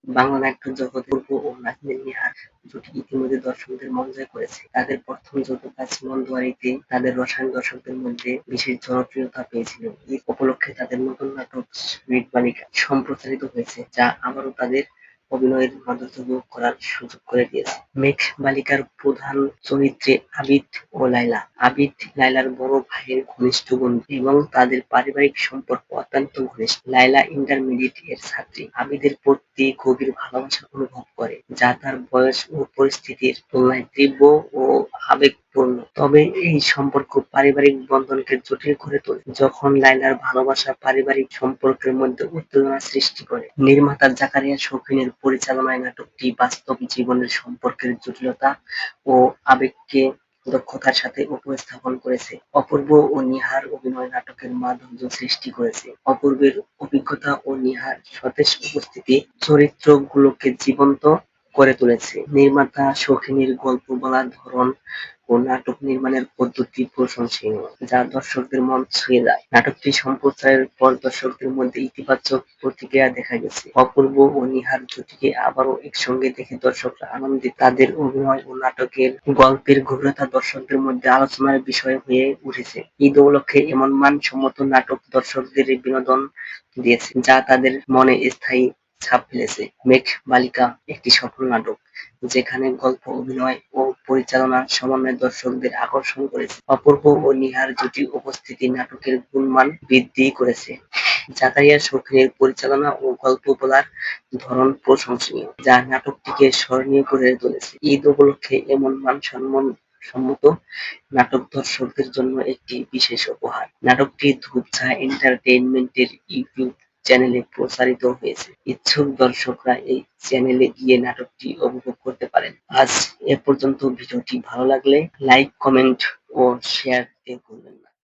বাংলা নাট্য জগতে অপূর্ব ও নাজনীন নিহার জুটি ইতিমধ্যে দর্শকদের মন জয় করেছে। তাদের প্রথম যৌথ কাজ মন দুয়ারিতে তাদের রসায়ন দর্শকদের মধ্যে বিশেষ জনপ্রিয়তা পেয়েছিল। এই উপলক্ষে তাদের নতুন নাটক সুইট বালিকা সম্প্রচারিত হয়েছে, যা আবারও তাদের অভিনয়ের মাধুর্য উপভোগ করার সুযোগ করে দিয়েছে। মেঘ বালিকার প্রধান চরিত্রে আবিদ ও লায়লা। আবিদ লায়লার বড় ভাইয়ের ঘনিষ্ঠ বন্ধু এবং তাদের পারিবারিক সম্পর্ক অত্যন্ত ঘনিষ্ঠ। লায়লা ইন্টারমিডিয়েট এর ছাত্রী, আবিদের প্রতি গভীর ভালোবাসা অনুভব করে, যা তার বয়স ও পরিস্থিতির তুলনায় তীব্র ও আবেগপূর্ণ। তবে এই সম্পর্ক পারিবারিক বন্ধনকে জটিল করে তোলে যখন লায়লার ভালোবাসা পারিবারিক সম্পর্কের মধ্যে উত্তেজনা সৃষ্টি করে। নির্মাতা জাকারিয়া শৌখিনের পরিচালনায় নাটকটি বাস্তব জীবনের সম্পর্কের জটিলতা ও আবেগকে দক্ষতার সাথে উপস্থাপন করেছে। অপূর্ব ও নিহার অভিনয় নাটকের মাধুর্য সৃষ্টি করেছে। অপূর্বের অভিজ্ঞতা ও নিহার সতেজ উপস্থিতি চরিত্রগুলোকে জীবন্ত করে তুলেছে। নির্মাতা শৌখিনের গল্প বলার ধরন ও নাটক নির্মাণের পদ্ধতি প্রশংসনীয়, যা দর্শকদের মন ছুঁয়ে যায়। নাটকটি সম্প্রচারের পর দর্শকদের মধ্যে ইতিবাচক প্রতিক্রিয়া দেখা গেছে। অপূর্ব ও নিহার জুটিকে আবারও একসঙ্গে দেখে দর্শকরা আনন্দিত। তাদের অভিনয় ও নাটকের গল্পের গভীরতা দর্শকদের মধ্যে আলোচনার বিষয় হয়ে উঠেছে। ঈদ উপলক্ষে এমন মানসম্মত নাটক দর্শকদের বিনোদন দিয়েছে, যা তাদের মনে স্থায়ী ছাপ ফেলেছে। মেঘ বালিকা একটি সফল নাটক, যেখানে গল্প, অভিনয় ও পরিচালনার সমন্বয় দর্শকদের আকর্ষণ করেছে। অপূর্ব ও নিহার জুটি উপস্থিতি নাটকের গুণমান বৃদ্ধি করেছে। জাকারিয়া শৌখিনের পরিচালনা ও গল্প বলার ধরন প্রশংসনীয়, যা নাটকটিকে স্মরণীয় করে তুলেছে। ঈদ উপলক্ষে এমন মানসম্মত নাটক দর্শকদের জন্য একটি বিশেষ উপহার। নাটকটি ধূপঝা এন্টারটেইনমেন্টের ইউটিউব চ্যানেলে প্রচারিত হয়েছে। ইচ্ছুক দর্শকরা এই চ্যানেলে গিয়ে নাটকটি উপভোগ করতে পারেন। আজ এ পর্যন্ত। ভিডিওটি ভালো লাগলে লাইক, কমেন্ট ও শেয়ার দিতে ভুলবেন না।